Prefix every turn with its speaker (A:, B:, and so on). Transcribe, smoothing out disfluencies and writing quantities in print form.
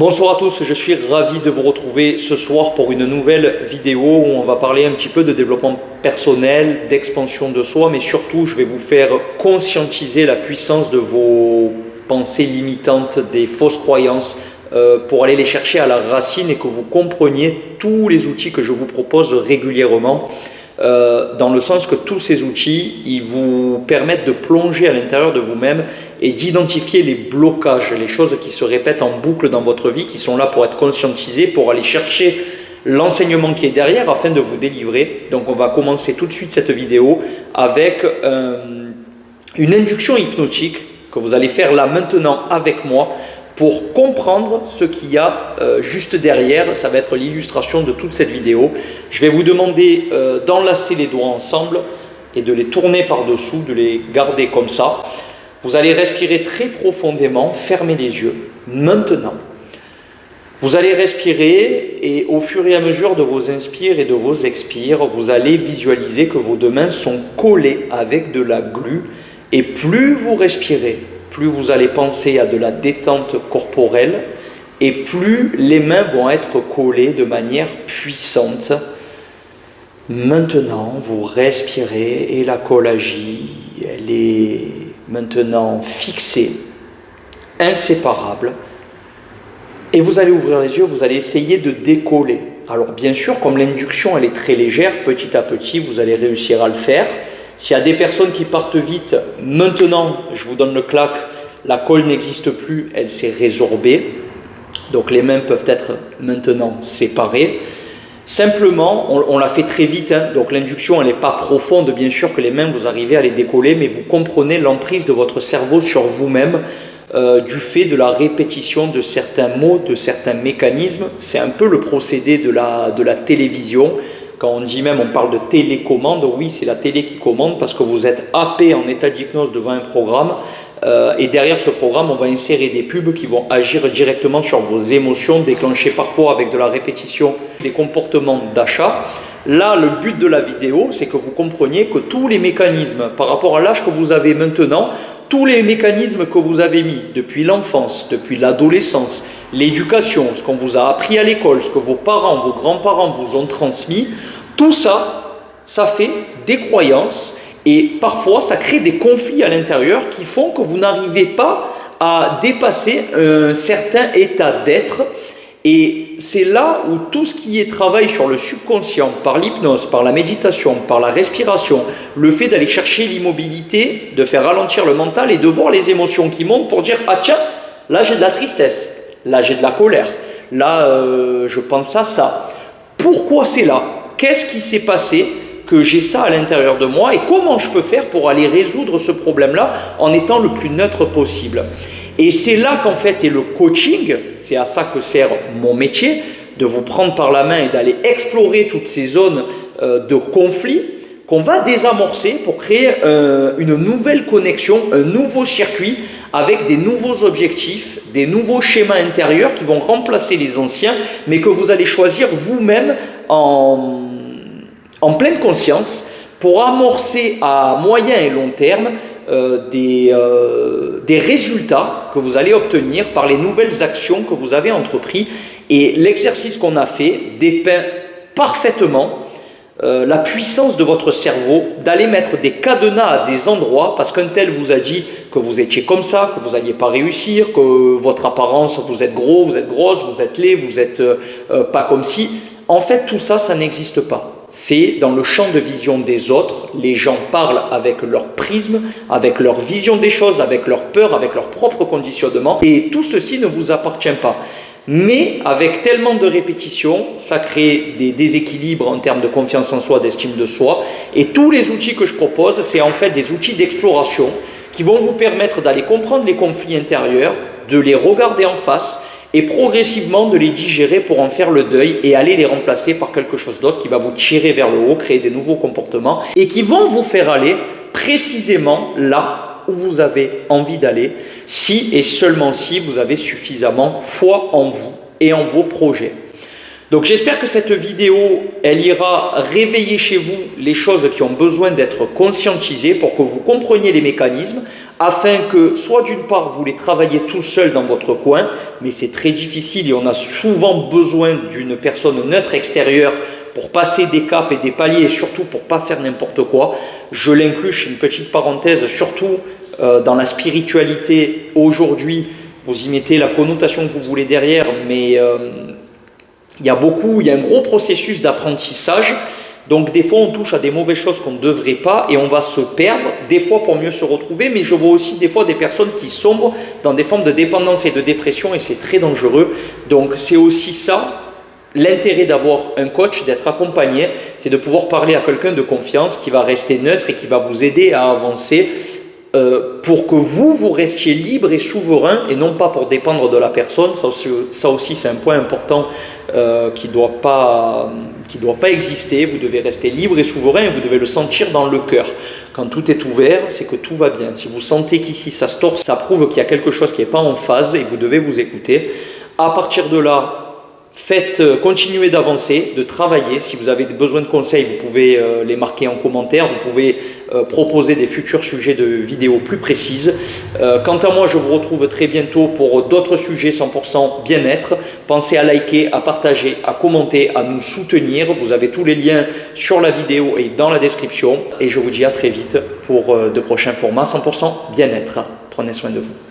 A: Bonsoir à tous, je suis ravi de vous retrouver ce soir pour une nouvelle vidéo où on va parler un petit peu de développement personnel, d'expansion de soi, mais surtout je vais vous faire conscientiser la puissance de vos pensées limitantes, des fausses croyances, pour aller les chercher à la racine et que vous compreniez tous les outils que je vous propose régulièrement. Dans le sens que tous ces outils, ils vous permettent de plonger à l'intérieur de vous-même et d'identifier les blocages, les choses qui se répètent en boucle dans votre vie, qui sont là pour être conscientisées, pour aller chercher l'enseignement qui est derrière afin de vous délivrer. Donc on va commencer tout de suite cette vidéo avec une induction hypnotique que vous allez faire là maintenant avec moi pour comprendre ce qu'il y a juste derrière. Ça va être l'illustration de toute cette vidéo. Je vais vous demander d'enlacer les doigts ensemble et de les tourner par-dessous, de les garder comme ça. Vous allez respirer très profondément, fermez les yeux. Maintenant, vous allez respirer et au fur et à mesure de vos inspires et de vos expires, vous allez visualiser que vos deux mains sont collées avec de la glu. Et plus vous respirez, plus vous allez penser à de la détente corporelle et plus les mains vont être collées de manière puissante. Maintenant, vous respirez et la colle agit. Elle est maintenant fixée, inséparable. Et vous allez ouvrir les yeux, vous allez essayer de décoller. Alors bien sûr, comme l'induction elle est très légère, petit à petit, vous allez réussir à le faire. S'il y a des personnes qui partent vite, maintenant, je vous donne le claque, la colle n'existe plus, elle s'est résorbée. Donc les mains peuvent être maintenant séparées. Simplement, on l'a fait très vite, hein, donc l'induction elle n'est pas profonde, bien sûr que les mains vous arrivez à les décoller, mais vous comprenez l'emprise de votre cerveau sur vous-même du fait de la répétition de certains mots, de certains mécanismes. C'est un peu le procédé de la télévision. Quand on dit même, on parle de télécommande, oui, c'est la télé qui commande parce que vous êtes happé en état d'hypnose devant un programme et derrière ce programme, on va insérer des pubs qui vont agir directement sur vos émotions, déclencher parfois avec de la répétition des comportements d'achat. Là, le but de la vidéo, c'est que vous compreniez que tous les mécanismes, par rapport à l'âge que vous avez maintenant, tous les mécanismes que vous avez mis depuis l'enfance, depuis l'adolescence, l'éducation, ce qu'on vous a appris à l'école, ce que vos parents, vos grands-parents vous ont transmis, tout ça, ça fait des croyances et parfois ça crée des conflits à l'intérieur qui font que vous n'arrivez pas à dépasser un certain état d'être. Et c'est là où tout ce qui est travail sur le subconscient, par l'hypnose, par la méditation, par la respiration, le fait d'aller chercher l'immobilité, de faire ralentir le mental et de voir les émotions qui montent pour dire « Ah tiens, là j'ai de la tristesse, là j'ai de la colère, là je pense à ça. Pourquoi c'est là? Qu'est-ce qui s'est passé que j'ai ça à l'intérieur de moi et comment je peux faire pour aller résoudre ce problème-là en étant le plus neutre possible ?» Et c'est là qu'en fait est le coaching, c'est à ça que sert mon métier, de vous prendre par la main et d'aller explorer toutes ces zones de conflit qu'on va désamorcer pour créer une nouvelle connexion, un nouveau circuit avec des nouveaux objectifs, des nouveaux schémas intérieurs qui vont remplacer les anciens, mais que vous allez choisir vous-même en pleine conscience pour amorcer à moyen et long terme des résultats que vous allez obtenir par les nouvelles actions que vous avez entreprises. Et l'exercice qu'on a fait dépeint parfaitement la puissance de votre cerveau d'aller mettre des cadenas à des endroits parce qu'un tel vous a dit que vous étiez comme ça, que vous n'alliez pas réussir, que votre apparence, vous êtes gros, vous êtes grosse, vous êtes laid, vous n'êtes pas comme si. En fait, tout ça, ça n'existe pas. C'est dans le champ de vision des autres. Les gens parlent avec leur prisme, avec leur vision des choses, avec leur peur, avec leur propre conditionnement. Et tout ceci ne vous appartient pas. Mais avec tellement de répétitions, ça crée des déséquilibres en termes de confiance en soi, d'estime de soi. Et tous les outils que je propose, c'est en fait des outils d'exploration qui vont vous permettre d'aller comprendre les conflits intérieurs, de les regarder en face et progressivement de les digérer pour en faire le deuil et aller les remplacer par quelque chose d'autre qui va vous tirer vers le haut, créer des nouveaux comportements et qui vont vous faire aller précisément là où vous avez envie d'aller, si et seulement si vous avez suffisamment foi en vous et en vos projets. Donc j'espère que cette vidéo, elle ira réveiller chez vous les choses qui ont besoin d'être conscientisées pour que vous compreniez les mécanismes, afin que soit d'une part vous les travaillez tout seul dans votre coin, mais c'est très difficile et on a souvent besoin d'une personne neutre extérieure pour passer des caps et des paliers et surtout pour ne pas faire n'importe quoi. Je l'inclus, je fais une petite parenthèse, surtout dans la spiritualité aujourd'hui, vous y mettez la connotation que vous voulez derrière, mais il y a un gros processus d'apprentissage. Donc des fois on touche à des mauvaises choses qu'on ne devrait pas et on va se perdre, des fois pour mieux se retrouver, mais je vois aussi des fois des personnes qui sombrent dans des formes de dépendance et de dépression et c'est très dangereux. Donc c'est aussi ça, l'intérêt d'avoir un coach, d'être accompagné, c'est de pouvoir parler à quelqu'un de confiance qui va rester neutre et qui va vous aider à avancer pour que vous restiez libre et souverain et non pas pour dépendre de la personne. Ça aussi c'est un point important qui ne doit pas exister. Vous devez rester libre et souverain et vous devez le sentir dans le cœur. Quand tout est ouvert, c'est que tout va bien. Si vous sentez qu'ici ça se tord, ça prouve qu'il y a quelque chose qui n'est pas en phase et vous devez vous écouter. À partir de là, continuez d'avancer, de travailler. Si vous avez besoin de conseils, vous pouvez les marquer en commentaire. Vous pouvez proposer des futurs sujets de vidéos plus précises. Quant à moi, je vous retrouve très bientôt pour d'autres sujets 100% bien-être. Pensez à liker, à partager, à commenter, à nous soutenir. Vous avez tous les liens sur la vidéo et dans la description. Et je vous dis à très vite pour de prochains formats 100% bien-être. Prenez soin de vous.